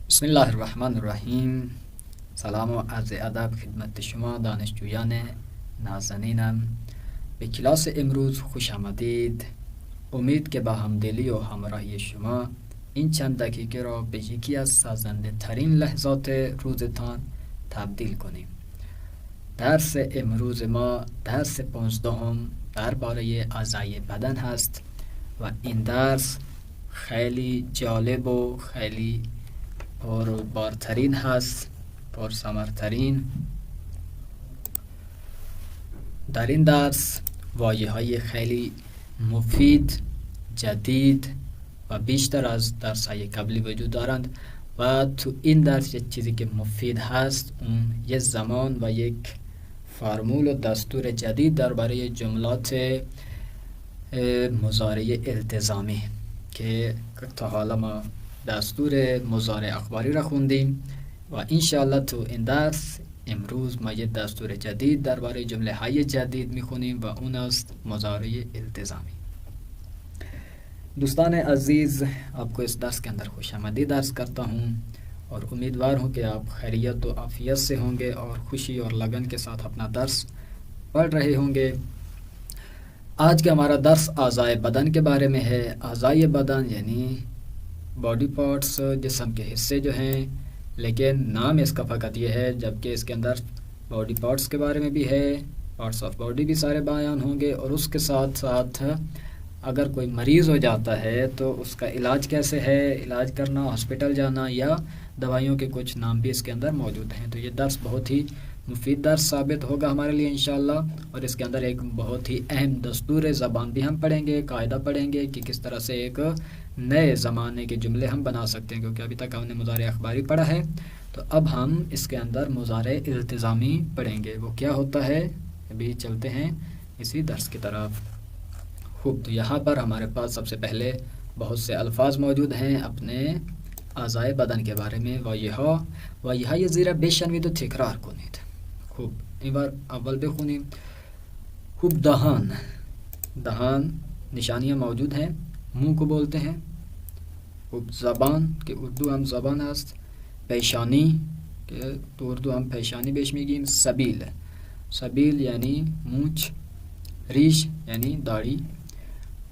بسم الله الرحمن الرحیم. سلام و عرض ادب خدمت شما دانشجویان نازنینم. به کلاس امروز خوش آمدید. امید که با همدلی و همراهی شما این چند دقیقه را به یکی از سازنده ترین لحظات روزتان تبدیل کنیم. درس امروز ما درس 15 درباره اعضای بدن هست و این درس خیلی جالب و خیلی پربارترین هست، پرثمرترین. در این درس واژه‌های خیلی مفید، جدید و بیشتر از درس‌های قبلی وجود دارند و تو این درس یک چیزی که مفید هست اون یک زمان و یک فرمول و دستور جدید درباره جملات مضارع التزامی که تا حالا ما دستور مضارع اخباری را خوندیم و انشاءالله تو این درس امروز ما یک دستور جدید درباره جمله های جدید میخونیم و اون است مضارع التزامی. دوستان عزیز، آپ کو اس درس کے اندر خوش آمدید درس کرتا ہوں اور امیدوار ہوں کہ آپ خیریت و عافیت سے ہوں گے اور خوشی اور لگن کے ساتھ اپنا درس پڑھ رہے ہوں گے. آج کا ہمارا درس اعضائے بدن کے بارے میں ہے. اعضائے بدن یعنی باڈی پارٹس، جسم کے حصے جو ہیں، لیکن نام اس کا فقط یہ ہے، جبکہ اس کے اندر باڈی پارٹس کے بارے میں بھی ہے، پارٹس آف باڈی بھی سارے بیان ہوں گے، اور اس کے ساتھ ساتھ اگر کوئی مریض ہو جاتا ہے تو اس کا علاج کیسے ہے، علاج کرنا، ہاسپٹل جانا یا دوائیوں کے کچھ نام بھی اس کے اندر موجود ہیں. تو یہ درس بہت ہی مفید درس ثابت ہوگا ہمارے لیے انشاءاللہ، اور اس کے اندر ایک بہت ہی اہم دستور زبان بھی ہم پڑھیں گے، قاعدہ پڑھیں گے کہ کس طرح سے ایک نئے زمانے کے جملے ہم بنا سکتے ہیں، کیونکہ ابھی تک ہم نے مضارع اخباری پڑھا ہے. تو اب ہم اس کے اندر مضارع التزامی پڑھیں گے. وہ کیا ہوتا ہے، ابھی چلتے ہیں اسی درس کی طرف. خوب، تو یہاں پر ہمارے پاس سب سے پہلے بہت سے الفاظ موجود ہیں اپنے اعضائے بدن کے بارے میں. واژه‌های زیر بشنوید و تکرار کنید. خوب، این بار اول بخونیم. خوب، دهان نشانیاں موجود ہیں، منہ کو بولتے ہیں. خوب، زبان کہ اردو ہم زبان است. پیشانی کہ تو اردو ہم پیشانی بهش میگیم. سبیل یعنی مونچ. ریش یعنی داڑھی.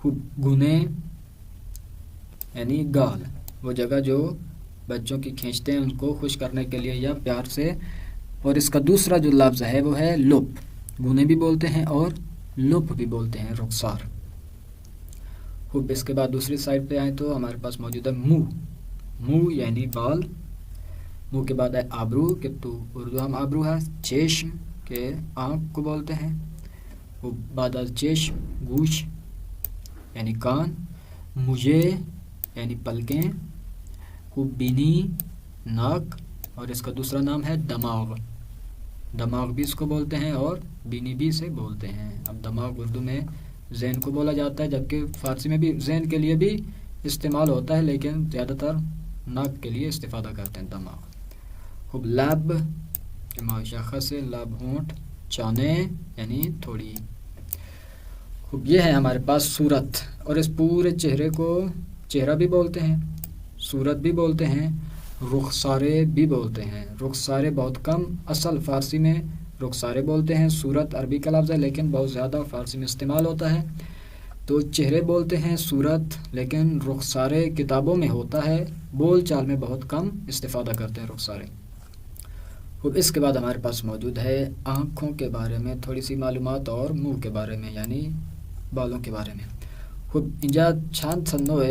خوب، گونه یعنی گال، وہ جگہ جو بچوں کی کھینچتے ہیں ان کو خوش کرنے کے لیے یا پیار سے. اور اس کا دوسرا جو لفظ ہے وہ ہے لپ. گونے بھی بولتے ہیں اور لپ بھی بولتے ہیں، رخسار. خوب، اس کے بعد دوسری سائڈ پہ آئیں تو ہمارے پاس موجود ہے منہ یعنی بال. منہ کے بعد ہے آبرو کہ تو اردو ہم آبرو ہے. چشم کہ آنکھ کو بولتے ہیں. خوب، بعد از چشم گوش یعنی کان. مجھے یعنی پلکیں. خوب، بینی ناک، اور اس کا دوسرا نام ہے دماغ بھی اس کو بولتے ہیں اور بینی بھی اسے بولتے ہیں. اب دماغ اردو میں ذہن کو بولا جاتا ہے، جبکہ فارسی میں بھی ذہن کے لیے بھی استعمال ہوتا ہے، لیکن زیادہ تر ناک کے لیے استفادہ کرتے ہیں دماغ. خوب، لب مشخص ہے، لب ہونٹ. چانے یعنی تھوڑی. خوب، یہ ہے ہمارے پاس صورت، اور اس پورے چہرے کو چہرہ بھی بولتے ہیں، صورت بھی بولتے ہیں، رخسارے بھی بولتے ہیں. رخسارے بہت کم اصل فارسی میں رخسارے بولتے ہیں. صورت عربی کا لفظ ہے لیکن بہت زیادہ فارسی میں استعمال ہوتا ہے. تو چہرے بولتے ہیں صورت، لیکن رخسارے کتابوں میں ہوتا ہے، بول چال میں بہت کم استفادہ کرتے ہیں رخسارے. خوب، اس کے بعد ہمارے پاس موجود ہے آنکھوں کے بارے میں تھوڑی سی معلومات اور منہ کے بارے میں یعنی بالوں کے بارے میں. خوب، اینجا چند تا نوع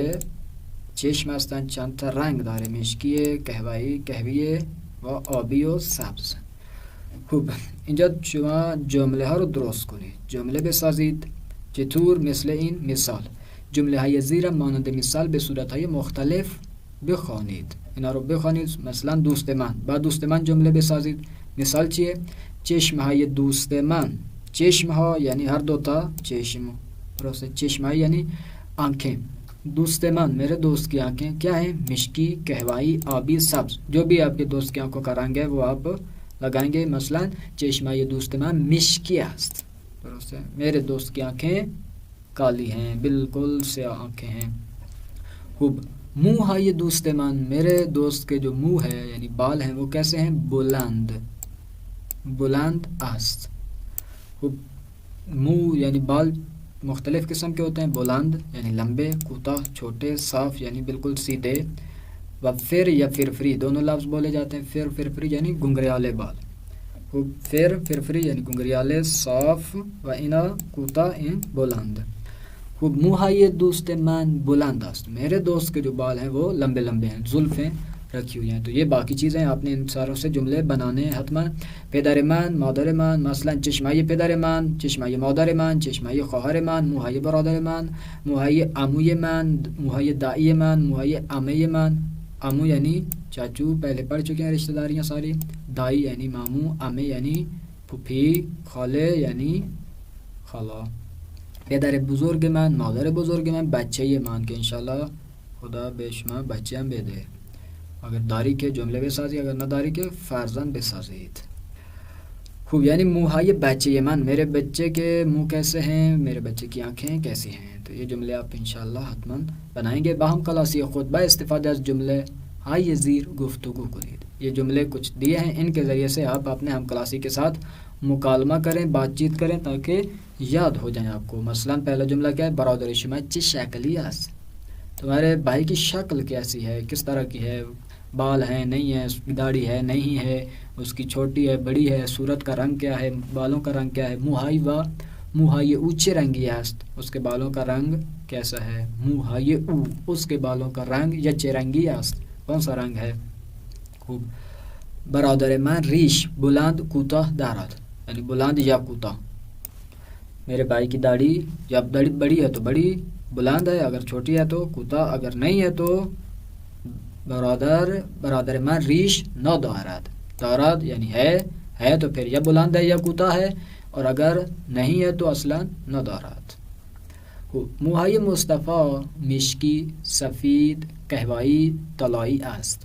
چشم هستند، چند تا رنگ داره، مشکی، قهوه‌ای و آبی و سبز. خوب، اینجا شما جمله ها رو درست کنید، جمله بسازید. چطور؟ مثل این مثال. جمله های زیر مانند مثال به صورت های مختلف بخوانید. اینا رو بخوانید. مثلا دوست من، بعد دوست من جمله بسازید. مثال چیه؟ چشم های دوست من. چشم ها یعنی هر دوتا چشم، درسته؟ چشم های یعنی آنکھیں. دوست من میرے دوست کی آنکھیں کیا ہیں؟ مشکی، قہوائی، آبی، سبز. جو بھی آپ کے دوست کی آنکھوں کا رنگ ہے وہ آپ لگائیں گے. مثلا چشمای دوست من مشکی است، درست ہے؟ میرے دوست کی آنکھیں کالی ہیں، بالکل سیاہ آنکھیں ہیں. خوب، موهای دوست من، میرے دوست کے جو منہ ہے یعنی بال ہیں وہ کیسے ہیں؟ بلند، بلند است. خوب، منہ یعنی بال مختلف قسم کے ہوتے ہیں، بلند یعنی لمبے، کوتاہ چھوٹے، صاف یعنی بالکل سیدھے، و فر یا فرفری دونوں لفظ بولے جاتے ہیں. فر فرفری یعنی گنگریالے بال. خوب، فر فرفری یعنی گنگریالے صاف، و اینا کوتاہ این بلند. خوب، موهای دوست من بلند است، میرے دوست کے جو بال ہیں وہ لمبے لمبے ہیں، زلفیں رکھی ہوئی ہیں. تو یہ باقی چیزیں آپ نے ان ساروں سے جملے بنانے ہیں حتما. پدر من، مادر من، مثلا چشمه پدر من، چشمه مادر من، چشمه خواهر من، موهای برادر من، موهای عموی من، موهای دایی من، موهای عمه من. عمو یعنی چاچو، پہلے پڑھ چکے ہیں رشتہ داریاں ساری. دائی یعنی ماموں، عمه یعنی پھوپھی، خاله یعنی خالہ. پدر بزرگ من، مادر بزرگ من، بچه من که انشالله خدا به شما بچه هم بده. اگر داری که جمله بسازی، اگر نداری که فرزند بسازید. خوب، یعنی موهای بچه من، میرے بچے کے منہ کیسے ہیں، میرے بچے کی آنکھیں کیسی ہیں. تو یہ جملے آپ انشاءاللہ حتما بنائیں گے. باہم کلاسی خطبہ استفادہ از جملے آئیے زیر گفتگو کنید. یہ جملے کچھ دیے ہیں، ان کے ذریعے سے آپ اپنے ہم کلاسی کے ساتھ مکالمہ کریں، بات چیت کریں تاکہ یاد ہو جائیں آپ کو. مثلا پہلا جملہ کیا ہے؟ برادر شما چه شکلی است، تمہارے بھائی کی شکل کیسی ہے، کس طرح کی ہے، بال ہیں نہیں ہیں، اس کی داڑھی ہے نہیں ہے، اس کی چھوٹی ہے بڑی ہے، صورت کا رنگ کیا ہے، بالوں کا رنگ کیا ہے. موهای و موهای او چه رنگی است، اس کے بالوں کا رنگ کیسا ہے. موهای او، اس کے بالوں کا رنگ، یا چه رنگی است، کون سا رنگ ہے. خوب، برادر من ریش بلند کوتاه دارد، یعنی بلند یا کوتاه. میرے بھائی کی داڑھی یا داڑھی بڑی ہے تو بڑی بلند ہے، اگر چھوٹی ہے تو کوتاه، اگر نہیں ہے تو برادر من ریش ندارد. دارد یعنی ہے تو پھر یا بلند ہے یا کوتاه ہے، اور اگر نہیں ہے تو اصلا ندارد. موهای مصطفی مشکی، سفید، کہوائی، طلائی است.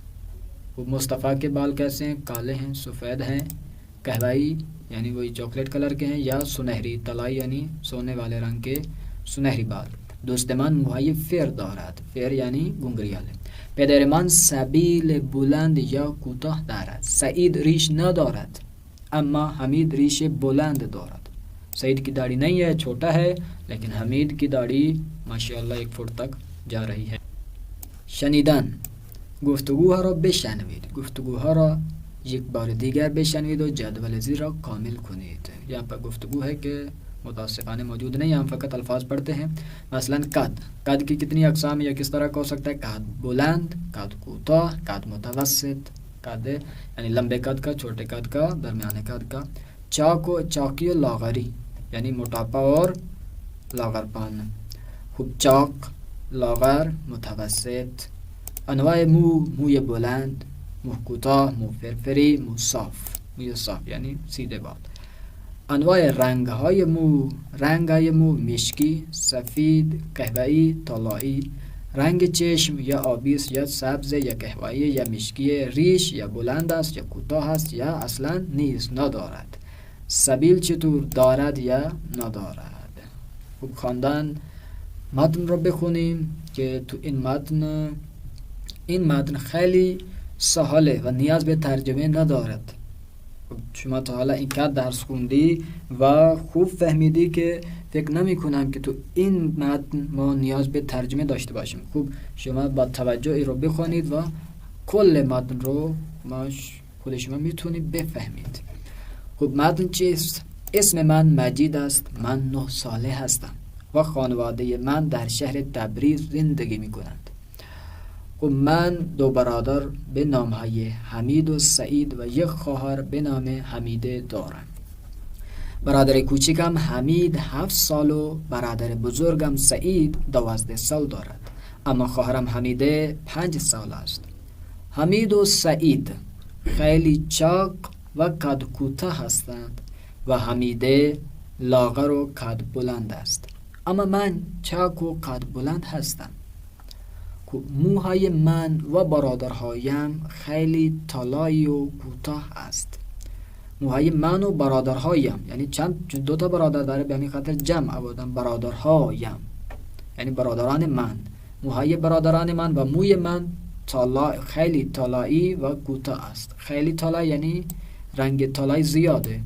مصطفیٰ کے بال کیسے ہیں؟ کالے ہیں، سفید ہیں. کہوائی یعنی وہی چاکلیٹ کلر کے ہیں، یا سنہری. طلائی یعنی سونے والے رنگ کے سنہری بال. دوست من موهای فر دارد، فر یعنی گنگریالے. پدر من سبیل بلند یا کوتاه دارد. سعید ریش ندارد اما حمید ریش بلند دارد. سعید کی داڑھی نہیں ہے، چھوٹا ہے، لیکن حمید کی داڑھی ماشاءاللہ 1 فٹ تک جا رہی ہے. شنیدن، گفتگوها را بشنوید. گفتگوها را یک بار دیگر بشنوید و جدول زیر را کامل کنید. یہاں پر گفتگو ہے کہ متاسفانہ موجود نہیں، ہم فقط الفاظ پڑھتے ہیں. مثلا قد کی کتنی اقسام یا کس طرح کا ہو سکتا ہے؟ قد بلند، قد کوتاه، قد متوسط. قد یعنی لمبے قد کا، چھوٹے قد کا، درمیانے قد کا. چاقی و لاغری یعنی موٹاپا اور لاغر پان. خوب، چاق، لاغر، متوسط. انواع موی بلند، موی کوتاه، موی فرفری، موی صاف. موی صاف یعنی سیدھے بال. انواع رنگ‌های رنگ‌های مو مشکی، سفید، قهوه‌ای، طلایی. رنگ چشم یا آبی است یا سبز یا قهوه‌ای یا مشکی. ریش یا بلند است یا کوتاه است یا اصلا نیست، ندارد. سبیل چطور؟ دارد یا ندارد. خوب، خواندن متن رو بخونیم که تو این متن خیلی سهله و نیاز به ترجمه ندارد. شما تا حالا اینقدر درس خوندی و خوب فهمیدی که فکر نمی کنم که تو این متن ما نیاز به ترجمه داشته باشیم. خوب، شما با توجه ای رو بخونید و کل متن رو خود شما میتونید بفهمید. خوب، متن چیست؟ اسم من مجید است، من 9 ساله هستم و خانواده من در شهر تبریز زندگی میکنند. خب، من 2 برادر به نامهای حمید و سعید و 1 خواهر به نام حمیده دارم. برادر کوچکم حمید 7 سال و برادر بزرگم سعید 12 سال دارد، اما خواهرم حمیده 5 سال است. حمید و سعید خیلی چاق و قد کوتاه هستند و حمیده لاغر و قد بلند است، اما من چاق و قد بلند هستم. موهای من و برادرهایم خیلی طلایی و کوتاه است. موهای من و برادرهایم یعنی چون 2 برادر داره، به همین خاطر جمع آوردم برادرهایم یعنی برادران من. موهای برادران من و موی من خیلی طلایی و کوتاه است. خیلی طلایی یعنی رنگ طلایی زیاده،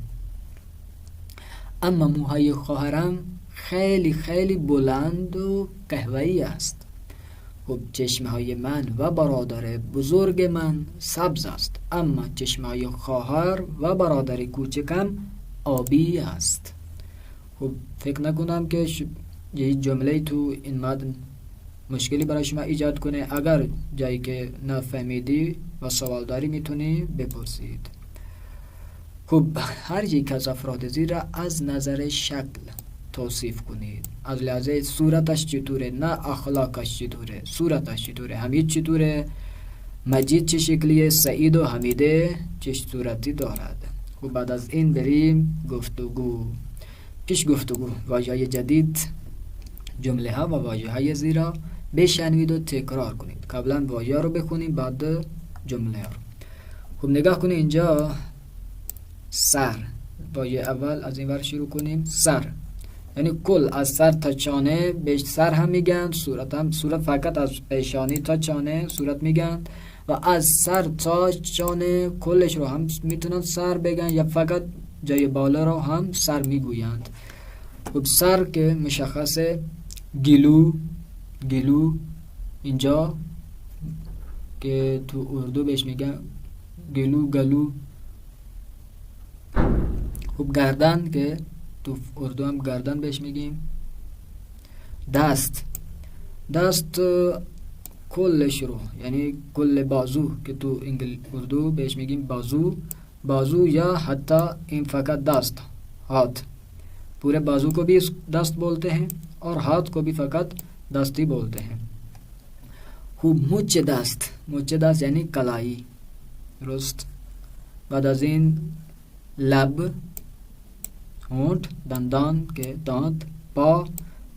اما موهای خواهرم خیلی خیلی بلند و قهوه‌ای است. خب چشمهای من و برادر بزرگ من سبز است، اما چشمهای خواهر و برادر کوچکم آبی است. خب فکر نکنم که یه جمله تو این متن مشکلی برای شما ایجاد کنه. اگر جایی که نفهمیدی و سوال داری میتونی بپرسید. خب هر یک از افراد زیر را از نظر شکل توصیف کنید. از لحاظ صورتش چطوره، نه اخلاقش چطوره، صورتش چطوره، حمید چطوره، مجید چه شکلیه، سعید و حمیده چه صورتی دارد. خب بعد از این بریم گفتگو. پیش گفتگو واژه‌های جدید، جمله ها و واژه های زیرا بشنوید و تکرار کنید. قبلا واژه رو بخونیم بعد جمله ها رو. خب نگاه کنید اینجا سر، واژه اول از این ور شروع کنیم. سر یعنی کل، از سر تا چانه بهش سر هم میگن. صورت فقط از پیشانی تا چانه صورت میگن و از سر تا چانه کلش رو هم میتونن سر بگن یا فقط جای بالا رو هم سر میگویند. خب سر که مشخصه، گلو اینجا که تو اردو بهش میگن گلو. خب گردن که تو اردو هم گردن بهش میگیم. دست کلش رو یعنی کل بازو که تو اردو بهش میگیم بازو یا حتی این فقط دست، ہاتھ. پورے بازو کو بھی دست بولتے ہیں اور ہاتھ کو بھی فقط دستی بولتے ہیں. خوب مچ دست یعنی کلائی، درست. بعد از این لب، ہونٹ، دندان کے دانت، پا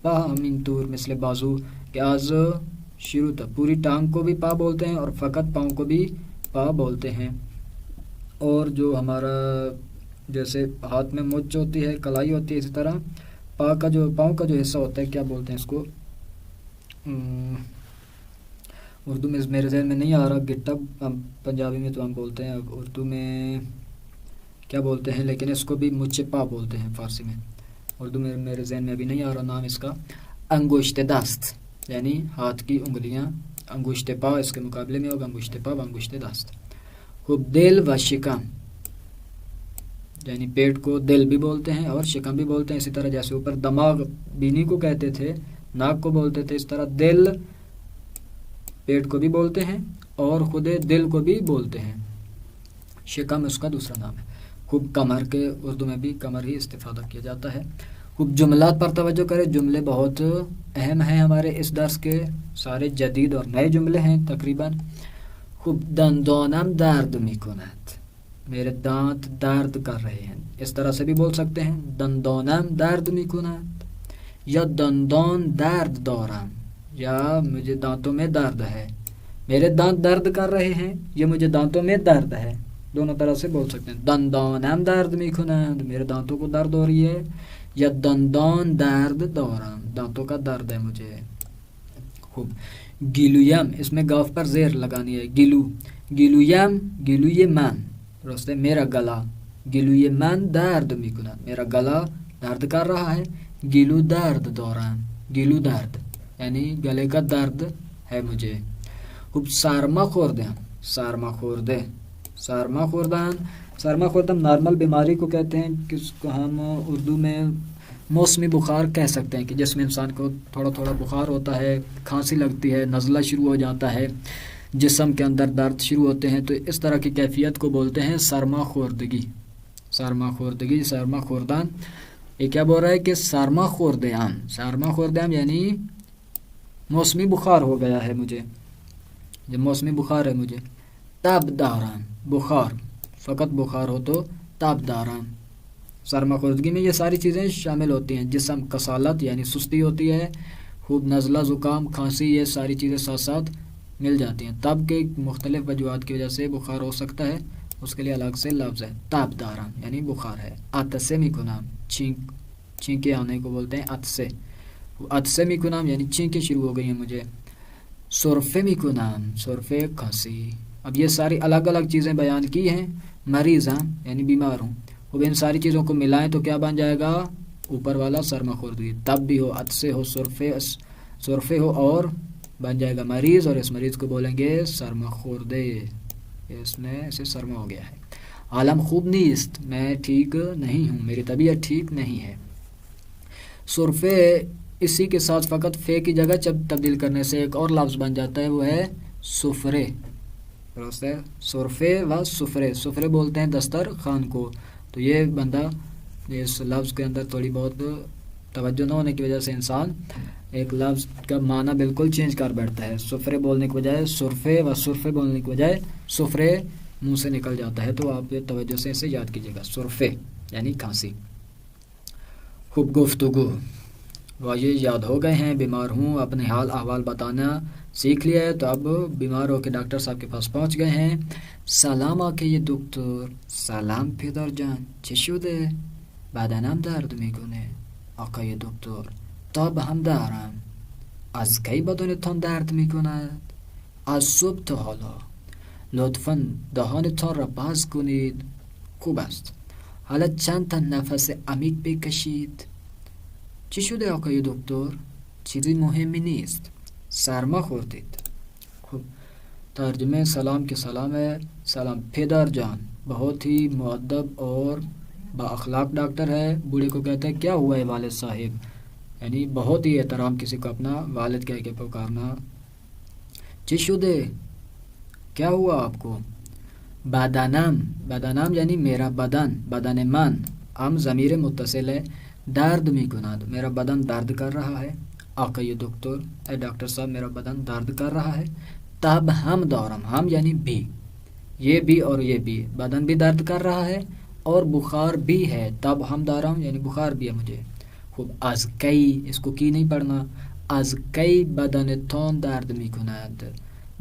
همین طور مثل بازو کہ از شروع تک پوری ٹانگ کو بھی پا بولتے ہیں اور فقط پاؤں کو بھی پا بولتے ہیں. اور جو ہمارا جیسے ہاتھ میں مچ ہوتی ہے، کلائی ہوتی ہے، اسی طرح پاؤں کا جو حصہ ہوتا ہے، کیا بولتے ہیں اس کو، اردو میں میرے ذہن میں نہیں آ رہا، گٹا پنجابی میں تو ہم بولتے ہیں، اردو میں کیا بولتے ہیں، لیکن اس کو بھی مچ پا بولتے ہیں فارسی میں. اردو میں میرے ذہن میں ابھی نہیں آ رہا نام اس کا. انگشت دست یعنی ہاتھ کی انگلیاں، انگشت پا اس کے مقابلے میں ہوگا انگشت پا و انگشت دست. خوب دل و شکم یعنی پیٹ کو دل بھی بولتے ہیں اور شکم بھی بولتے ہیں. اسی طرح جیسے اوپر دماغ بینی کو کہتے تھے، ناک کو بولتے تھے، اس طرح دل پیٹ کو بھی بولتے ہیں اور خود دل کو بھی بولتے ہیں. شکم اس کا دوسرا نام ہے. خوب کمر کے اردو میں بھی کمر ہی استفادہ کیا جاتا ہے. خوب جملات پر توجہ کریں. جملے بہت اہم ہیں ہمارے اس درس کے، سارے جدید اور نئے جملے ہیں تقریباً. خوب دندانم درد میکند، میرے دانت درد کر رہے ہیں. اس طرح سے بھی بول سکتے ہیں دندانم درد میکند یا دندان درد دارم یا مجھے دانتوں میں درد ہے. میرے دانت درد کر رہے ہیں، یہ مجھے دانتوں میں درد ہے. دونوں طرح سے بول سکتے ہیں. دندانم درد میکنند، میرے دانتوں کو درد ہو رہی ہے، یا دندان درد دارم، دانتوں کا درد ہے مجھے. خوب گیلویم، اس میں گاف پر زیر لگانی ہے. گیلویم، گیلوی من، راستے میرا گلا. گیلوی من درد میکنند، میرا گلا درد کر رہا ہے. گیلو درد دارم، گیلو درد یعنی گلے کا درد ہے مجھے. خوب سرما خوردم، سرما خورده، سرما خوردن نارمل بیماری کو کہتے ہیں، کس کو ہم اردو میں موسمی بخار کہہ سکتے ہیں، کہ جس میں انسان کو تھوڑا تھوڑا بخار ہوتا ہے، کھانسی لگتی ہے، نزلہ شروع ہو جاتا ہے، جسم کے اندر درد شروع ہوتے ہیں، تو اس طرح کی کیفیت کو بولتے ہیں سرما خوردگی. سرما خوردگی، سرما خوردن. یہ کیا بول رہا ہے کہ سرما خوردم یعنی موسمی بخار ہو گیا ہے مجھے، جب موسمی بخار ہے مجھے. تب دارم، بخار، فقط بخار ہو تو تب دارم. سرما خوردگی میں یہ ساری چیزیں شامل ہوتی ہیں. جسم کسالت یعنی سستی ہوتی ہے، خوب نزلہ، زکام، کھانسی، یہ ساری چیزیں ساتھ ساتھ مل جاتی ہیں. تب کے مختلف وجوہات کی وجہ سے بخار ہو سکتا ہے، اس کے لیے الگ سے لفظ ہے. تب دارم یعنی بخار ہے. عطسه میکنم، چھینکیں آنے کو بولتے ہیں عطسه. عطسه میکنم یعنی چھینکیں شروع ہو گئی ہیں مجھے. سرفه میکنم، سرفه کھانسی. اب یہ ساری الگ الگ چیزیں بیان کی ہیں. مریض ہوں یعنی بیمار ہوں. اب ان ساری چیزوں کو ملائیں تو کیا بن جائے گا؟ اوپر والا سرماخوردگی. تب بھی ہو، عطسے ہو، سرفے ہو اور بن جائے گا مریض، اور اس مریض کو بولیں گے سرماخوردے. اس میں اسے سرما ہو گیا ہے. عالم خوب نیست، میں ٹھیک نہیں ہوں، میری طبیعت ٹھیک نہیں ہے. سرفے اسی کے ساتھ فقط فے کی جگہ جب تبدیل کرنے سے ایک اور لفظ بن جاتا ہے، وہ ہے سفرے. درست ہے، سرفے و سفرے. سفرے بولتے ہیں دسترخوان کو. تو یہ بندہ اس لفظ کے اندر تھوڑی بہت توجہ نہ ہونے کی وجہ سے انسان ایک لفظ کا معنی بالکل چینج کر بیٹھتا ہے. سفرے بولنے کی بجائے سرفے و سرفے بولنے کی بجائے سفرے منہ سے نکل جاتا ہے. تو آپ توجہ سے اسے یاد کیجیے گا. سرفے یعنی کھانسی. خوب گفتگو. واجہ یاد ہو گئے ہیں، بیمار ہوں، اپنے حال احوال بتانا سیکھ لیا ہے. تو اب بیمار ہو کے ڈاکٹر صاحب کے پاس پہنچ گئے ہیں. سلام آقای دکتر. سلام پدر جان، چه شده؟ بدنم درد میکنه آقای دکتر. تاب هم دارم. از کی بدنتان درد میکند؟ از صبح تا حالا. لطفاً دهانتان را باز کنید. خوب است. حالا چند تا نفس عمیق بکشید. چی شده آقای دکتر؟ چیزی مهمی نیست. سرما خوردید. خوب. ترجمه سلام کے سلام ہے. سلام پدر جان، بہت ہی مؤدب اور با اخلاق ڈاکٹر ہے. بوڑھے کو کہتے ہیں کیا ہوا ہے والد صاحب، یعنی بہت ہی احترام کسی کو اپنا والد کہہ کے پکارنا. چی شده؟ کیا ہوا آپ کو؟ بدنم. بدنم یعنی میرا بدن، بدن من. ام ضمیر متصل ہے. درد میکند، میرا بدن درد کر رہا ہے. آقای دکتر، اے ڈاکٹر صاحب میرا بدن درد کر رہا ہے. تب ہم دارم، ہم یعنی بھی، یہ بھی اور یہ بھی. بدن بھی درد کر رہا ہے اور بخار بھی ہے. تب ہم دارم یعنی بخار بھی ہے مجھے. خوب. از کی، اس کو کی نہیں پڑھنا. از کی بدنتان درد میکند.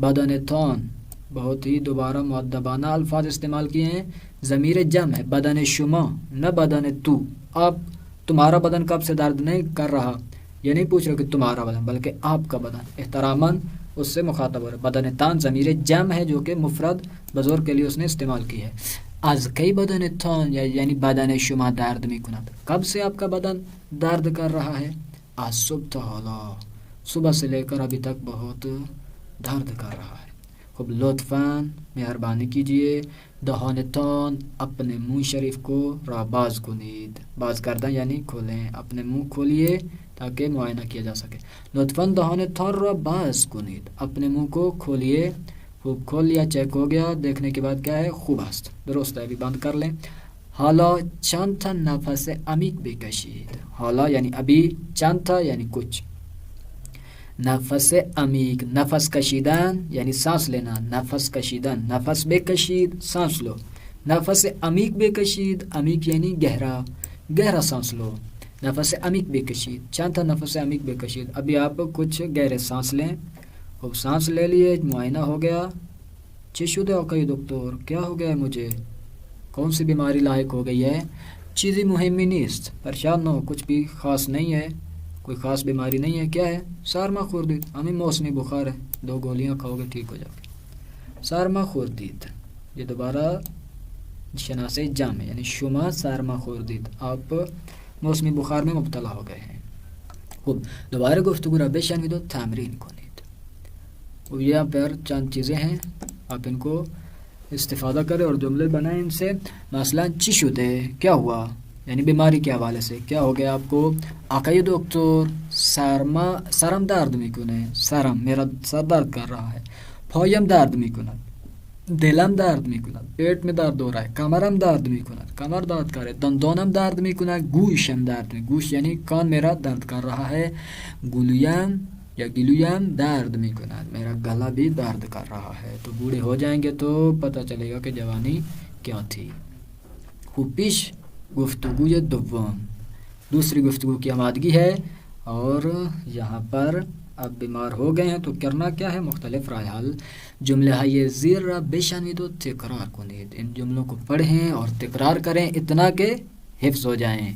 بدنتان بہت ہی دوبارہ مؤدبانہ الفاظ استعمال کیے ہیں. ضمیر جمع ہے. بدن شما نہ بدن تو. اب تمہارا بدن کب سے درد نہیں کر رہا، یہ نہیں پوچھ رہے کہ تمہارا بدن، بلکہ آپ کا بدن. احتراماً اس سے مخاطب ہو رہا ہے. بدن تان ضمیر جمع ہے جو کہ مفرد بزرگ کے لیے اس نے استعمال کی ہے. از کی بدن تان یعنی بدن شما درد میکند. کب سے آپ کا بدن درد کر رہا ہے؟ از صبح تا حالا، صبح سے لے کر ابھی تک بہت درد کر رہا ہے. خب لطفاً مہربانی کیجئے. دهانتان، اپنے منہ شریف کو را باز کنید. باز کردن یعنی کھولیں. اپنے منہ کھولیے تاکہ معائنہ کیا جا سکے. لطفاً دهانتان را باز کنید. اپنے منہ کو کھولیے. خوب کھول لیا، چیک ہو گیا. دیکھنے کے بعد کیا ہے؟ خوب است. درست ہے، ابھی بند کر لیں. حالا چند تا نفس عمیق بکشید. حالا یعنی ابھی، چند تا یعنی کچھ. نفس عمیق، نفس کشیدن یعنی سانس لینا. نفس کشیدن، نفس بکشید سانس لو. نفس عمیق بکشید، عمیق یعنی گہرا، گہرا سانس لو. نفس عمیق بکشید، چند تا نفس عمیق بکشید. ابھی آپ کچھ گہرے سانس لیں. خوب سانس لے لیے، معائنہ ہو گیا. چی شده آقای دکتر؟ کیا ہو گیا ہے مجھے؟ کون سی بیماری لاحق ہو گئی ہے؟ چیزی مهمی نیست، پریشان نہ ہو، کچھ بھی خاص نہیں ہے، کوئی خاص بیماری نہیں ہے. کیا ہے؟ سرما خوردید، ہمیں موسمی بخار ہے، 2 گولیاں کھاؤ گے ٹھیک ہو جاؤ گے. سرما خوردید، یہ دوبارہ شناسه جمع یعنی شما سرما خوردید، آپ موسمی بخار میں مبتلا ہو گئے ہیں. خوب، دوباره گفتگو را بشنوید و تمرین کنید. اور یہاں پر چند چیزیں ہیں، آپ ان کو استفادہ کریں اور جملے بنائیں ان سے. مثلا چی شده، کیا ہوا، یعنی بیماری کے حوالے سے. کیا ہو گیا آپ کو؟ آقای دکتر سرم درد میکنه. سرم، میرا سر درد کر رہا ہے. پایم درد میکند. دلم درد میکند، پیٹ میں درد ہو رہا ہے. کمرم درد میکند، کمر درد کر رہا ہے. دندانم درد میکند، گوشم درد میکند. گوش یعنی کان میرا درد کر رہا ہے. گلویم یا گلویم درد میکند، میرا گلا بھی درد کر رہا ہے. تو بوڑھے ہو جائیں گے تو پتہ چلے گا کہ جوانی کیا تھی. خوب. پیش گفتگوی دوم، دوسری گفتگو کی آمادگی ہے. اور یہاں پر اب بیمار ہو گئے ہیں تو کرنا کیا ہے؟ مختلف رائے حل. جمله های زیر را بشنوید و تکرار کنید. ان جملوں کو پڑھیں اور تکرار کریں اتنا کہ حفظ ہو جائیں.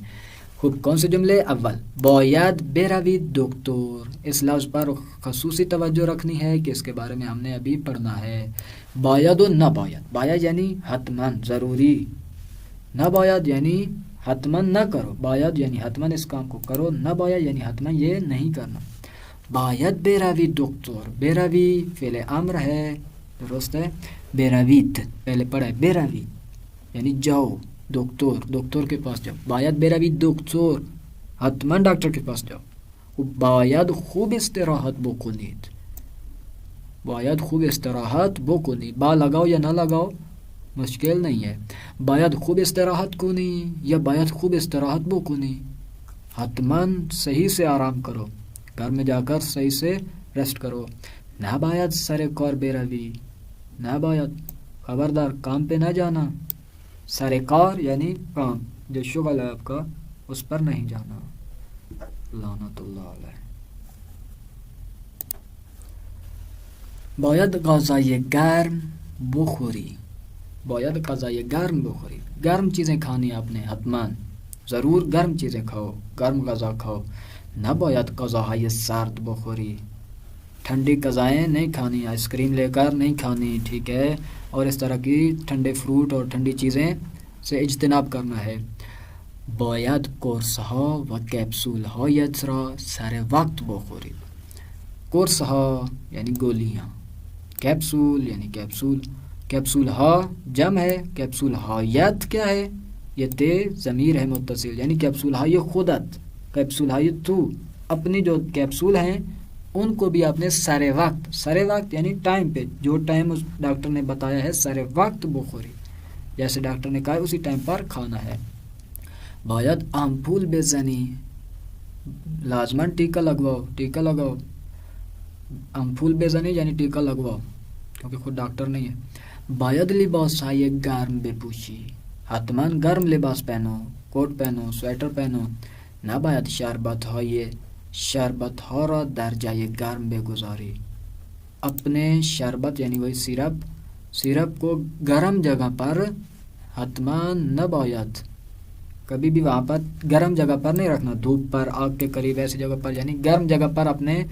خوب کون سے جملے؟ اول باید بروید دکتور، اس لفظ پر خصوصی توجہ رکھنی ہے کہ اس کے بارے میں ہم نے ابھی پڑھنا ہے. باید و نہ باید، باید یعنی حتماً ضروری، نہ باید یعنی حتماً نہ کرو، باید یعنی حتماً اس کام کو کرو، نہ باید یعنی حتماً یہ نہیں کرنا. باید بروید دکتور، بروی فعل امر ہے، درست ہے. بروید پہلے پڑھا ہے، بروید یعنی جاؤ، دکتور کے پاس جاؤ. باید بروید دکتور، حتماً ڈاکٹر کے پاس جاؤ. باید خوب استراحت بکنید، باید خوب استراحت بکنی، با لگاؤ یا نہ لگاؤ مشکل نہیں ہے. باید خوب استراحت کنی یا باید خوب استراحت بکنی، حتماً صحیح سے آرام کرو، گھر میں جا کر صحیح سے ریسٹ کرو. نہ باید سر کار بروی، نہ باید خبردار کام پہ نہ جانا. سر کار یعنی کام، جو شغل ہے آپ کا اس پر نہیں جانا. لعنت اللہ علیہ. باید غذای گرم بخوری، باید غذای گرم بخوری، گرم چیزیں کھانی آپ نے، حتماً ضرور گرم چیزیں کھاؤ، گرم غذا کھاؤ. نہ باید غذاهای سرد بخوری، ٹھنڈی غذائیں نہیں کھانی، آئس کریم لے کر نہیں کھانی، ٹھیک ہے، اور اس طرح کی ٹھنڈے فروٹ اور ٹھنڈی چیزیں سے اجتناب کرنا ہے. باید قرص ها و کپسول هایت را سر وقت بخورید. قرص ها یعنی گولیاں، کیپسول یعنی کیپسول، کیپسول ها جمع ہے، کیپسول هایت کیا ہے؟ یہ تے ضمیر ہے متصل، یعنی کیپسول های خودت، کیپسول های تو، اپنی جو کیپسول ہیں ان کو بھی آپ نے سر وقت، سر وقت یعنی ٹائم پہ، جو ٹائم اس ڈاکٹر نے بتایا ہے سر وقت بخوری، جیسے ڈاکٹر نے کہا ہے اسی ٹائم پر کھانا ہے. باید آمپول بزنی، لازماً ٹیکا لگواؤ، ٹیکا لگاؤ. آمپول بزنی یعنی ٹیکا لگواؤ، کیونکہ خود ڈاکٹر نہیں ہے. باید لباس های گرم بپوشی، حتماً گرم لباس پہنو، کوٹ پہنو، سویٹر پہنو. نباید شربت ها را در جای گرم بگذاری، اپنے شربت یعنی وہی سیرپ کو گرم جگہ پر حتماً نباید، کبھی بھی وہاں پر گرم جگہ پر نہیں رکھنا، دھوپ پر، آگ کے قریب، ایسی جگہ پر، یعنی گرم جگہ پر اپنے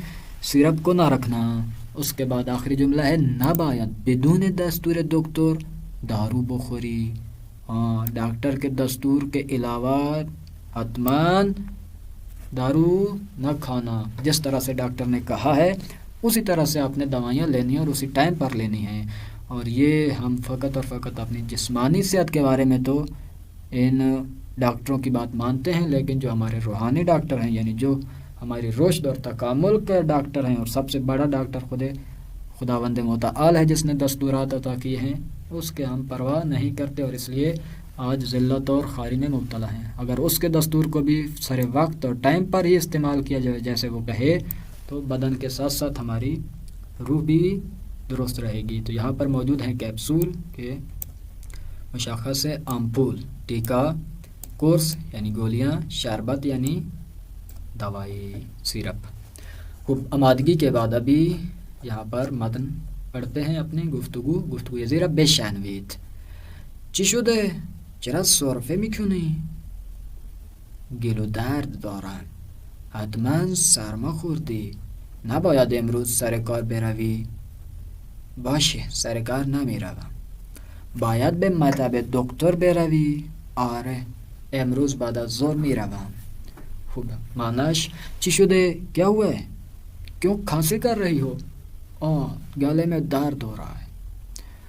سیرپ کو نہ رکھنا. اس کے بعد آخری جملہ ہے نباید بدون دستور دکتر دارو بخوری، ڈاکٹر کے دستور کے علاوہ حتماً دارو نہ کھانا. جس طرح سے ڈاکٹر نے کہا ہے اسی طرح سے آپ نے دوائیاں لینی ہیں اور اسی ٹائم پر لینی ہیں. اور یہ ہم فقط اور فقط اپنی جسمانی صحت کے بارے میں تو ان ڈاکٹروں کی بات مانتے ہیں، لیکن جو ہمارے روحانی ڈاکٹر ہیں، یعنی جو ہماری رشد اور تکامل کے ڈاکٹر ہیں، اور سب سے بڑا ڈاکٹر خداوند متعال ہے جس نے دستورات عطا کیے ہیں، اس کے ہم پرواہ نہیں کرتے، اور اس لیے آج ذلت اور خواری میں مبتلا ہیں. اگر اس کے دستور کو بھی سر وقت اور ٹائم پر ہی استعمال کیا جائے جیسے وہ کہے، تو بدن کے ساتھ ساتھ ہماری روح بھی درست رہے گی. تو یہاں پر موجود ہیں کیپسول کے مشخص ہے، آمپول ٹیکا، کورس یعنی گولیاں، شربت یعنی دوائی، سیرپ. خوب آمادگی کے بعد ابھی یہاں پر متن پڑھتے ہیں اپنی گفتگو زیرا بشنوید. چی شده؟ چرا سرفه میکنی؟ گل و درد دارم، حتما سرما خوردی، نباید امروز سر کار بروی. باشه سر کار نمیروم. باید به مطب دکتر بروی. آره امروز بعد از ظهر میروم. خوب معنیش چی شده؟ کیا ہوا ہے؟ کیوں کھانسی کر رہی ہو؟ گلے میں درد ہو رہا ہے.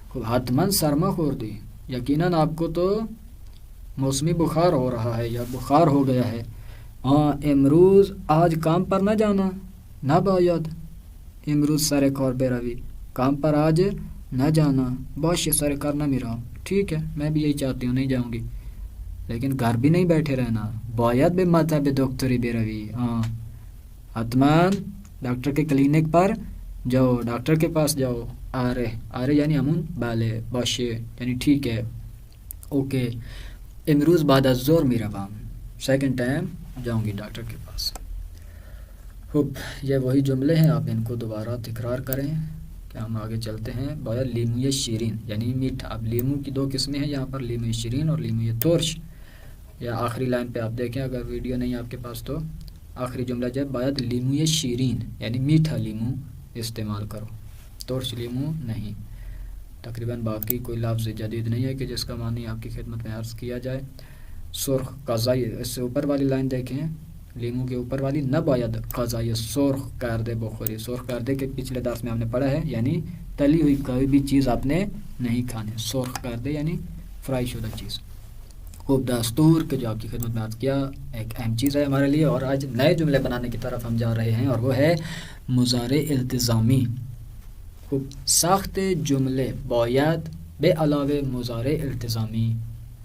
خوب حتما سرما خوردی، یقیناً آپ کو تو موسمی بخار ہو رہا ہے یا بخار ہو گیا ہے. امروز آج کام پر نہ جانا، نہ باید امروز سر کار بروی، کام پر آج نہ جانا. باشه سر کار نمیرم. ٹھیک ہے میں بھی یہی چاہتی ہوں، نہیں جاؤں گی، لیکن گھر بھی نہیں بیٹھے رہنا. باید به مطب دکتری بروی، حتما ڈاکٹر کے کلینک پر جاؤ، ڈاکٹر کے پاس جاؤ. آره یعنی همون بله، باشه یعنی ٹھیک ہے، اوکے. امروز بعد از ظهر میروم، سیکنڈ ٹائم جاؤں گی ڈاکٹر کے پاس. خوب یہ وہی جملے ہیں، آپ ان کو دوبارہ تکرار کریں کہ ہم آگے چلتے ہیں. باید لیموی شیرین یعنی میٹھا. اب لیمو کی دو قسمیں ہیں یہاں پر، لیموی شیرین اور لیموی ترش. یا آخری لائن پہ آپ دیکھیں اگر ویڈیو نہیں آپ کے پاس تو آخری جملہ جو ہے باید لیمو شیرین یعنی میٹھا لیمو استعمال کرو، ترش لیمو نہیں۔ تقریباً باقی کوئی لفظ جدید نہیں ہے کہ جس کا معنی آپ کی خدمت میں عرض کیا جائے۔ سرخ قضائی، اس سے اوپر والی لائن دیکھیں، لیمو کے اوپر والی، نہ باید قضائی سرخ کردے بخوری۔ سرخ کردے کے پچھلے درس میں ہم نے پڑھا ہے یعنی تلی ہوئی کوئی بھی چیز آپ نے نہیں کھانی، سرخ کردے یعنی فرائی شدہ چیز۔ خوب دستور کے جو آپ کی خدمت میں عرض کیا ایک اہم چیز ہے ہمارے لیے، اور آج نئے جملے بنانے کی طرف ہم جا رہے ہیں، اور وہ ہے مضارع التزامی۔ خوب ساخت جملے باید بے علاوہ مضارع التزامی،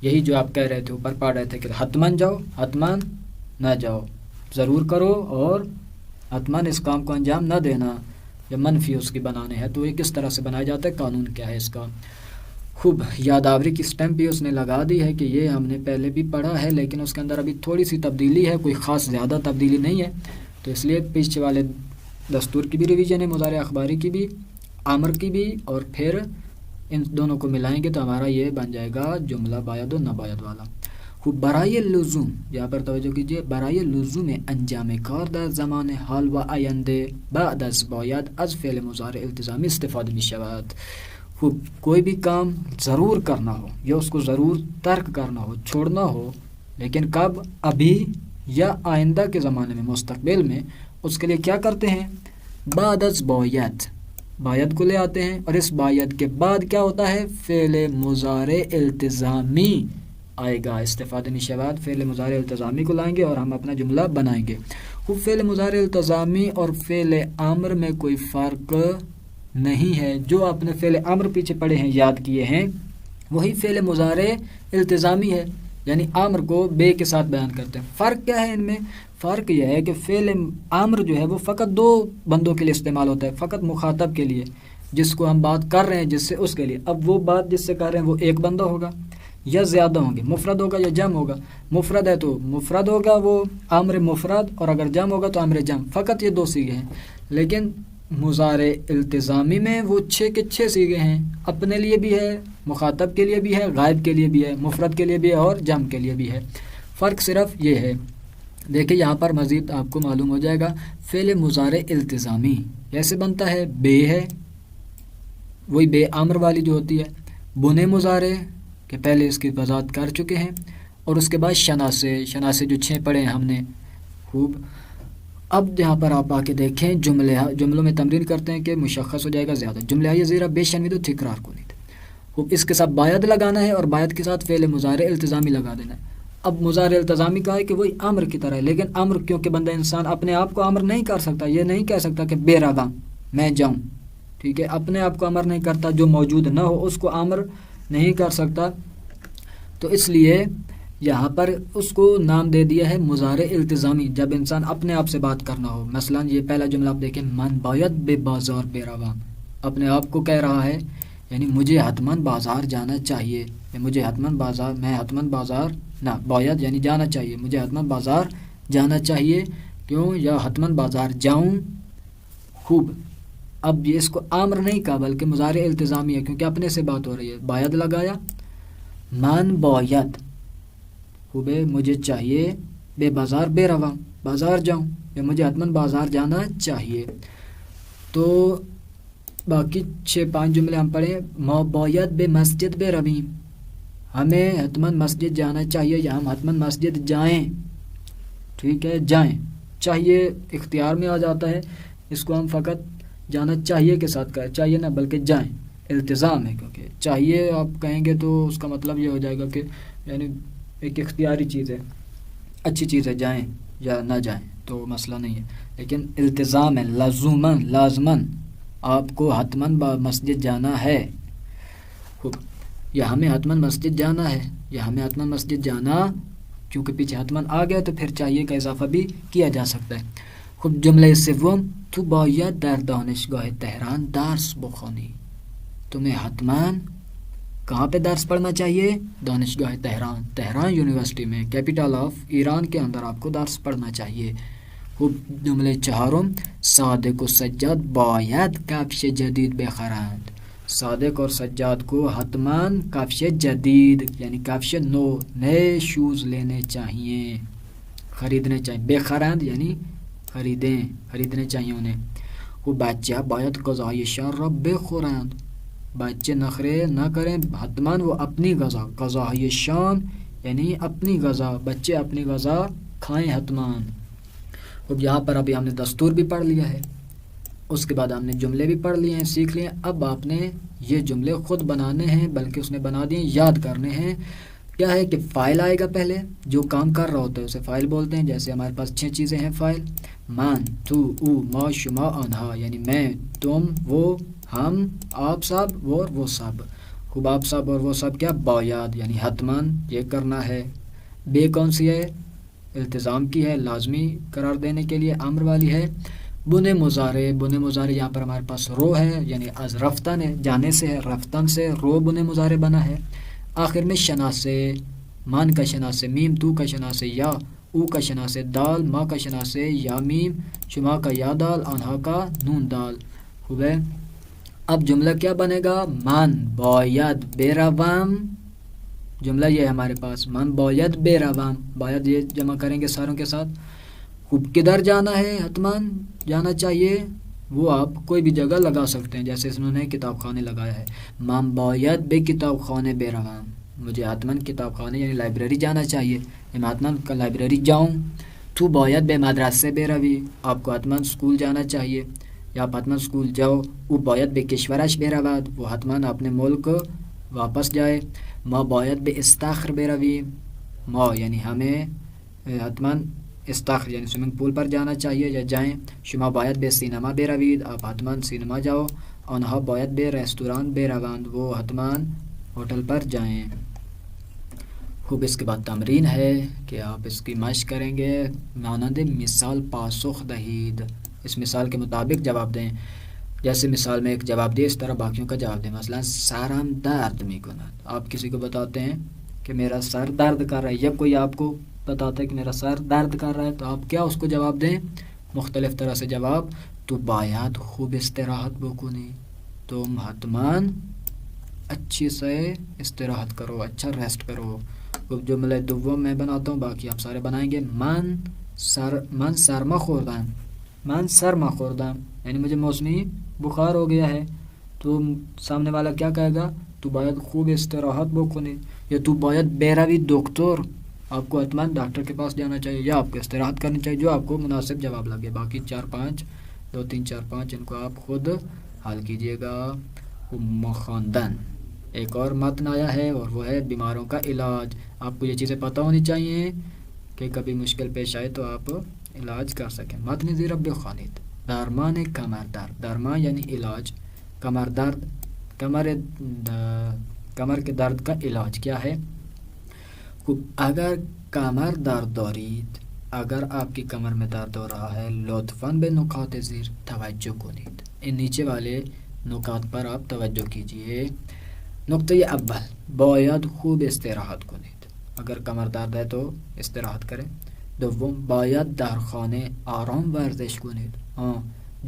یہی جو آپ کہہ رہے تھے اوپر پڑھ رہے تھے کہ حتماً جاؤ، حتماً نہ جاؤ، ضرور کرو اور حتماً اس کام کو انجام نہ دینا، یا منفی اس کی بنانے ہیں تو یہ کس طرح سے بنایا جاتا ہے، قانون کیا ہے اس کا۔ خوب یادآوری کی سٹیمپ بھی اس نے لگا دی ہے کہ یہ ہم نے پہلے بھی پڑھا ہے لیکن اس کے اندر ابھی تھوڑی سی تبدیلی ہے، کوئی خاص زیادہ تبدیلی نہیں ہے، تو اس لیے پیچھے والے دستور کی بھی ریویژن ہے، مضارع اخباری کی بھی، امر کی بھی، اور پھر ان دونوں کو ملائیں گے تو ہمارا یہ بن جائے گا جملہ باید و نباید والا۔ خوب برائے لزوم، یہاں پر توجہ کیجئے، برائے لزوم انجام کار در زمان حال و آینده بعد از باید از فعل مضارع التزامی استفاده می شود۔ خوب کوئی بھی کام ضرور کرنا ہو یا اس کو ضرور ترک کرنا ہو، چھوڑنا ہو، لیکن کب، ابھی یا آئندہ کے زمانے میں، مستقبل میں، اس کے لیے کیا کرتے ہیں، بعد از باید، باید کو لے آتے ہیں، اور اس باید کے بعد کیا ہوتا ہے، فعل مضارع التزامی آئے گا، استفادہ می شود، فعل مضارع التزامی کو لائیں گے اور ہم اپنا جملہ بنائیں گے۔ خوب فعل مضارع التزامی اور فعل امر میں کوئی فرق نہیں ہے، جو آپ نے فعل امر پیچھے پڑھے ہیں، یاد کیے ہیں، وہی فعل مضارع التزامی ہے، یعنی امر کو بے کے ساتھ بیان کرتے ہیں۔ فرق کیا ہے ان میں؟ فرق یہ ہے کہ فعل امر جو ہے وہ فقط دو بندوں کے لیے استعمال ہوتا ہے، فقط مخاطب کے لیے، جس کو ہم بات کر رہے ہیں جس سے، اس کے لیے۔ اب وہ بات جس سے کر رہے ہیں وہ ایک بندہ ہوگا یا زیادہ ہوں گے، مفرد ہوگا یا جمع ہوگا۔ مفرد ہے تو مفرد ہوگا وہ امر مفرد، اور اگر جمع ہوگا تو امر جمع، فقط یہ دو صیغے ہیں۔ لیکن مضارع التزامی میں وہ 6 کے 6 صیغے ہیں، اپنے لیے بھی ہے، مخاطب کے لیے بھی ہے، غائب کے لیے بھی ہے، مفرد کے لیے بھی ہے اور جمع کے لیے بھی ہے۔ فرق صرف یہ ہے۔ دیکھیں یہاں پر مزید آپ کو معلوم ہو جائے گا، فعل مضارع التزامی ایسے بنتا ہے، بے ہے، وہی بے امر والی جو ہوتی ہے، بنے مضارع کہ پہلے اس کی وضاحت کر چکے ہیں، اور اس کے بعد شناسے جو 6 پڑھے ہیں ہم نے۔ خوب اب یہاں پر آپ آ کے دیکھیں، جملوں میں تمرین کرتے ہیں کہ مشخص ہو جائے گا زیادہ، جملہ زیرہ بے شنید و تکرار کو نہیں تھے۔ خوب اس کے ساتھ باید لگانا ہے اور باید کے ساتھ فعل مضارع التزامی لگا دینا ہے۔ اب مضارع التزامی کا ہے کہ وہی امر کی طرح ہے، لیکن امر کیونکہ بندہ انسان اپنے آپ کو امر نہیں کر سکتا، یہ نہیں کہہ سکتا کہ بے رواں میں جاؤں، ٹھیک ہے، اپنے آپ کو امر نہیں کرتا، جو موجود نہ ہو اس کو امر نہیں کر سکتا، تو اس لیے یہاں پر اس کو نام دے دیا ہے مضارع التزامی، جب انسان اپنے آپ سے بات کرنا ہو۔ مثلا یہ پہلا جملہ آپ دیکھیں، من باید بے بازار بے رواں، اپنے آپ کو کہہ رہا ہے، یعنی مجھے حتماً بازار جانا چاہیے، مجھے حتماً بازار، میں حتماً بازار نہ، باید یعنی جانا چاہیے، مجھے حتماً بازار جانا چاہیے، کیوں، یا حتماً بازار جاؤں۔ خوب اب یہ اس کو امر نہیں کہا بلکہ مضارع التزامی ہے، کیونکہ اپنے سے بات ہو رہی ہے، باید لگایا، من باید، خوب ہے، مجھے چاہیے، بے بازار بے رواں، بازار جاؤں، یا مجھے حتماً بازار جانا چاہیے۔ تو باقی 6-5 جملے ہم پڑھیں، ما باید بے مسجد بے رویم، ہمیں حتماً مسجد جانا چاہیے یا ہم حتماً مسجد جائیں، ٹھیک ہے، جائیں، چاہیے اختیار میں آ جاتا ہے، اس کو ہم فقط جانا چاہیے کے ساتھ کہیں، چاہیے نہ بلکہ جائیں، التزام ہے، کیونکہ چاہیے آپ کہیں گے تو اس کا مطلب یہ ہو جائے گا کہ یعنی ایک اختیاری چیز ہے، اچھی چیز ہے، جائیں یا نہ جائیں تو مسئلہ نہیں ہے، لیکن التزام ہے، لازماً آپ کو حتماً مسجد جانا ہے، یا ہمیں حتماً مسجد جانا ہے، یا ہمیں حتماً مسجد جانا، کیونکہ پیچھے حتماً آ گیا تو پھر چاہیے کا اضافہ بھی کیا جا سکتا ہے۔ خب جملہ سوم، تو باید در دانشگاه تهران درس بخوانی، تمہیں حتماً کہاں پہ درس پڑھنا چاہیے، دانشگاہ تہران یونیورسٹی میں، کیپٹل آف ایران کے اندر آپ کو درس پڑھنا چاہیے۔ خوب جملے چہارم، صادق و سجاد باید کفش جدید بخرند، صادق اور سجاد کو حتمان کفش جدید یعنی کفش نو نئے شوز لینے چاہیے، خریدنے چاہیے. بے خرند یعنی خریدنے چاہیے انہیں. وہ بچه باید غذایشان را بخورند، بچے نخرے نہ کریں، حتمان وہ اپنی غذایشان یعنی اپنی غذا، بچے اپنی غذا کھائیں حتمان. اب یہاں پر ابھی ہم نے دستور بھی پڑھ لیا ہے، اس کے بعد ہم نے جملے بھی پڑھ لیے ہیں، سیکھ لیے ہیں. اب آپ نے یہ جملے خود بنانے ہیں، بلکہ اس نے بنا دیے، یاد کرنے ہیں. کیا ہے کہ فائل آئے گا پہلے، جو کام کر رہا ہوتا ہے اسے فائل بولتے ہیں. جیسے ہمارے پاس 6 چیزیں ہیں فائل: من، تو، او، ما، شما، آنها، یعنی میں، تم، وہ، ہم، آپ سب اور وہ سب. خوب آپ سب اور وہ سب کیا؟ باید یعنی حتمان یہ کرنا ہے. بے کون سی ہے؟ التزام کی ہے، لازمی قرار دینے کے لیے امر والی ہے. بنے مضارع یہاں پر ہمارے پاس رو ہے، یعنی از رفتن ہے، جانے سے ہے، رفتن سے رو بنے مضارع بنا ہے. آخر میں شناسے، من کا شناسے میم، تو کا شناسے یا، او کا شناسے دال، ما کا شناسے یا میم، شما کا یا دال، آنہا کا نون دال. خوب ہے. اب جملہ کیا بنے گا؟ من باید بروم. جملہ یہ ہے ہمارے پاس، من باید بروم، باید یہ جمع کریں گے ساروں کے ساتھ. خوب کدھر جانا ہے؟ حتمان جانا چاہیے، وہ آپ کوئی بھی جگہ لگا سکتے ہیں، جیسے انہوں نے کتاب خانے لگایا ہے. من باید بے کتاب خانے بروم، مجھے حتمان کتاب خانے یعنی لائبریری جانا چاہیے، میں حتمان لائبریری جاؤں. تو باید بے مدرسے بروی، آپ کو حتمان اسکول جانا چاہیے یا آپ حتمان اسکول جاؤ. او باید بے کشورش برود، وہ حتمان اپنے ملک واپس جائے. ما باید بے استخر بروی، ما یعنی ہمیں حتمان استخر یعنی سوئمنگ پول پر جانا چاہیے یا جائیں. شما باید بے سینما بروید، آپ حتمان سینما جاؤ. آنها باید بے ریستوران بروند، وہ حتمان ہوٹل پر جائیں. خوب. اس کے بعد تمرین ہے کہ آپ اس کی مشق کریں گے. مانند مثال پاسخ دہید، اس مثال کے مطابق جواب دیں. جیسے مثال میں ایک جواب دے، اس طرح باقیوں کا جواب دیں. مثلا سرم درد میکند، آپ کسی کو بتاتے ہیں کہ میرا سر درد کر رہا ہے، یا کوئی آپ کو بتاتا ہے کہ میرا سر درد کر رہا ہے، تو آپ کیا اس کو جواب دیں؟ مختلف طرح سے جواب. تو باید خوب استراحت بکنی، تم حتمان اچھی سے استراحت کرو، اچھا ریسٹ کرو. جملہ دوم میں بناتا ہوں، باقی آپ سارے بنائیں گے. من سرما خوردم یعنی مجھے موسمی بخار ہو گیا ہے. تو سامنے والا کیا کہے گا؟ تو باید خوب استراحت بکنی، یا تو باید بروی دکتر، آپ کو حتمان ڈاکٹر کے پاس جانا چاہیے یا آپ کو استراحت کرنی چاہیے، جو آپ کو مناسب جواب لگے. باقی 4-5 2 3 4 5 ان کو آپ خود حل کیجئے گا. مخاندن ایک اور متن آیا ہے اور وہ ہے بیماروں کا علاج. آپ کو یہ چیزیں پتہ ہونی چاہیے کہ کبھی مشکل پیش آئے تو آپ علاج کر سکیں. متن زیر بخوانید. درمان کمر درد، درمان یعنی علاج، کمر درد، کمر کے درد کا علاج کیا ہے؟ اگر کمر درد دارید، اگر آپ کی کمر میں درد ہو رہا ہے، لطفاً بے نکات زیر توجہ کنید، ان نیچے والے نکات پر آپ توجہ کیجئے. نقطہ اول، باید خوب استراحت کنید، اگر کمر درد ہے تو استراحت کریں. دوم، باید در خانه آرام ورزش کنید،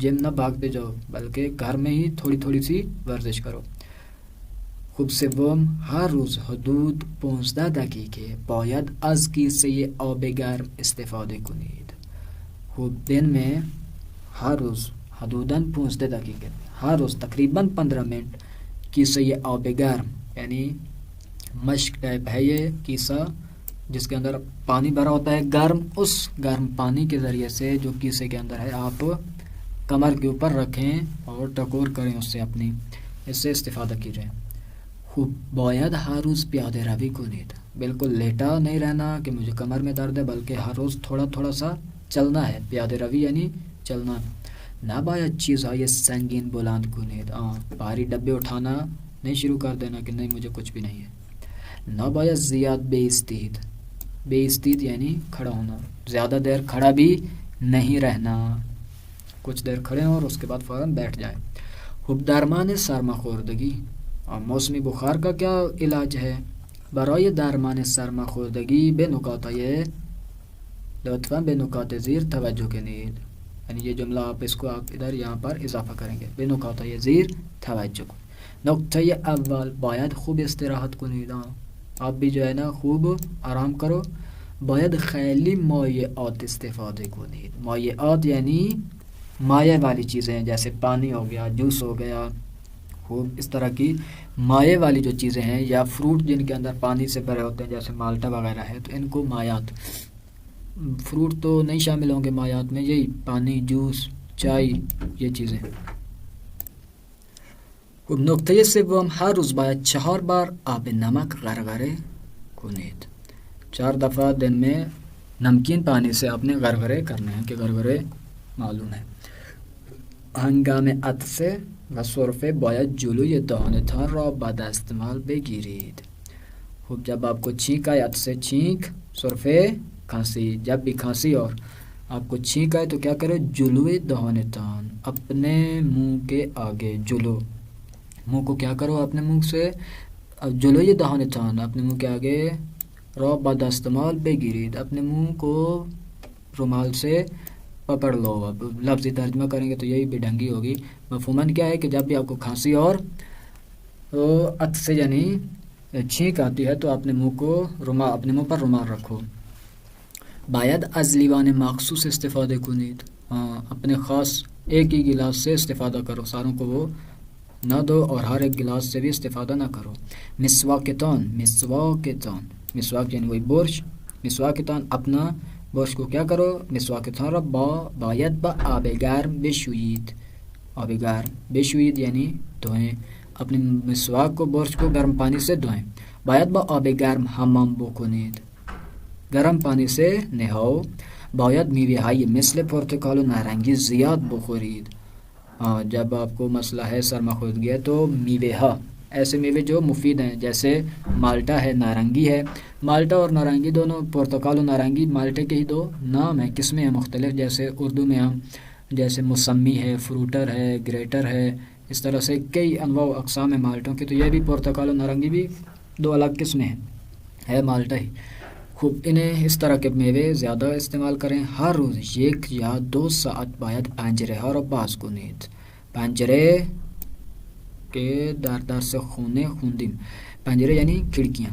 جم نہ بھاگتے جاؤ بلکہ گھر میں ہی تھوڑی تھوڑی سی ورزش کرو. خوب. سوم، ہر روز حدود 15 دقیقه باید از کیسه آب گرم استفاده کنید. خوب. دن میں ہر روز حدوداً 15 دقیقے، ہر روز تقریباً 15 منٹ کیسه آب گرم یعنی مشک ٹائپ ہے یہ کیسہ جس کے اندر پانی بھرا ہوتا ہے گرم، اس گرم پانی کے ذریعے سے جو کیسے کے اندر ہے آپ کمر کے اوپر رکھیں اور ٹکور کریں اس سے اپنی، اس سے استفادہ کیجئے. خوب. باید ہر روز پیاده روی کنید، بالکل لیٹا نہیں رہنا کہ مجھے کمر میں درد ہے، بلکہ ہر روز تھوڑا تھوڑا سا چلنا ہے. پیاده روی یعنی چلنا. نباید چیزهای سنگین بلند کنید، بھاری ڈبے اٹھانا نہیں شروع کر دینا کہ نہیں مجھے کچھ بھی نہیں ہے. نباید زیاد بایستید، بایستید یعنی کھڑا ہونا، زیادہ دیر کھڑا بھی نہیں رہنا، کچھ دیر کھڑے ہوں اور اس کے بعد فوراً بیٹھ جائیں. خوب. درمان سرماخوردگی، اور موسمی بخار کا کیا علاج ہے؟ برای درمان سرماخوردگی به نکاتهای لطفاً به نکات زیر توجہ کنید، یعنی یہ جملہ آپ اس کو آپ ادھر یہاں پر اضافہ کریں گے. به نکاتهای زیر توجہ. نقطه اول باید خوب استراحت کنید. آپ بھی جو ہے نا خوب آرام کرو. باید خیلی مایعات استفاده کنید. مایعات یعنی مائع والی چیزیں ہیں، جیسے پانی ہو گیا، جوس ہو گیا، خوب اس طرح کی مائع والی جو چیزیں ہیں، یا فروٹ جن کے اندر پانی سے بھرے ہوتے ہیں جیسے مالٹا وغیرہ ہے، تو ان کو مائعات. فروٹ تو نہیں شامل ہوں گے مائعات میں، یہی پانی، جوس، چائے، یہ چیزیں. خب نکته سوم، هر روز باید 4 بار آب نمک غرغره کنید. 4 دفعہ دن میں نمکین پانی سے آپ نے غرغرے کرنے ہیں، کہ غرغرے معلوم ہے. هنگام عطسه و سرفه باید جلوی دهانتان را با دستمال بگیرید. خب جب آپ کو چھینک آئے، عطسه چھینک، سرفه کھانسی، جب بھی کھانسی اور آپ کو چھینک آئے تو کیا کرو، جلوی دهانتان، اپنے منہ کے آگے، جلو منہ کو کیا کرو اپنے منہ سے، جلوی دهانتان اپنے منہ کے آگے، را با دستمال بگیرید، اپنے منہ کو رومال سے پکڑ لو. اب لفظی ترجمہ کریں گے تو یہی بے ڈھنگی ہوگی. مفہوماً کیا ہے کہ جب بھی آپ کو کھانسی اور عطسے یعنی چھینک آتی ہے تو اپنے منہ کو اپنے منہ پر رومال رکھو. باید از لیوان مخصوص استفاده کنید. اپنے خاص ایک ہی گلاس سے استفادہ کرو، ساروں کو وہ نہ دو اور ہر ایک گلاس سے بھی استفادہ نہ کرو. مسواکتان، مسواک یعنی وہی برش. مسواکتان اپنا برش کو کیا کرو، مسواکتان را باید با آب گرم بشویید. آب گرم بشویید یعنی دھوئیں، اپنے مسواک کو، برش کو گرم پانی سے دھوئیں. باید با آب گرم حمام بکنید، گرم پانی سے نہاؤ. باید میوه های مثل پرتقال و نارنگی زیاد بخورید. جب آپ کو مسئلہ ہے سرماخوردگی ہے تو میوه ها، ایسے میوے جو مفید ہیں، جیسے مالٹا ہے، نارنگی ہے. مالٹا اور نارنگی دونوں، پرتقال و نارنگی مالٹے کے ہی دو نام ہیں، قسمیں ہیں مختلف. جیسے اردو میں ہم جیسے موسمی ہے، فروٹر ہے، گریٹر ہے، اس طرح سے کئی انواع و اقسام ہیں مالٹوں کی. تو یہ بھی پرتقال و نارنگی بھی دو الگ قسمیں ہیں، ہے مالٹا ہی. خوب انہیں اس طرح کے میوے زیادہ استعمال کریں. ہر روز 1 یا 2 ساعت باید پنجره ها را باز کنید. پنجره کے دار سے خوندیم، پنجرے یعنی کھڑکیاں.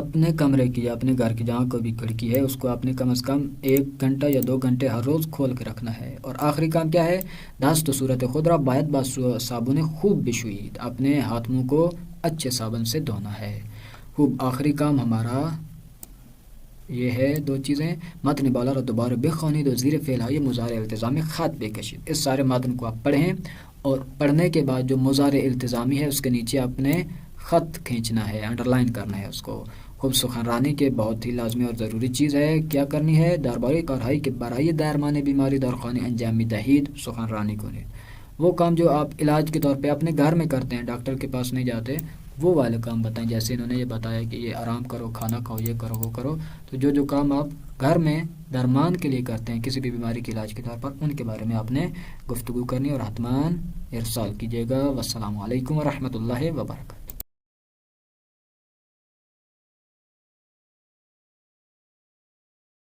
اپنے کمرے کی یا اپنے گھر کی جہاں کوئی بھی کھڑکی ہے اس کو آپ نے کم از کم 1 گھنٹہ یا 2 گھنٹے ہر روز کھول کے رکھنا ہے. اور آخری کام کیا ہے، دست و صورت خود را باید با صابن خوب بشویید، اپنے ہاتھ منہ کو اچھے صابن سے دھونا ہے. خوب آخری کام ہمارا یہ ہے 2 چیزیں. متن بالا را دوباره بخوانید و زیر فعلهای مضارع التزامی خط بکشید. اس سارے متن کو آپ پڑھیں اور پڑھنے کے بعد جو مضارع التزامی ہے اس کے نیچے آپ نے خط کھینچنا ہے، انڈرلائن کرنا ہے اس کو. خوب سخنرانی کے بہت ہی لازمی اور ضروری چیز ہے. کیا کرنی ہے، درباری کارهایی که برای درمان بیماری در خانه انجام می‌دهید سخنرانی کنید. وہ کام جو آپ علاج کے طور پہ اپنے گھر میں کرتے ہیں، ڈاکٹر کے پاس نہیں جاتے، وہ والے کام بتائیں. جیسے انہوں نے یہ بتایا کہ یہ آرام کرو، کھانا کھاؤ، یہ کرو، وہ کرو. تو جو کام آپ گھر میں درمان کے لیے کرتے ہیں کسی بھی بیماری کے علاج کے طور پر، ان کے بارے میں آپ نے گفتگو کرنی اور حتماً ارسال کیجیے گا. والسلام علیکم ورحمۃ اللہ وبرکاتہ.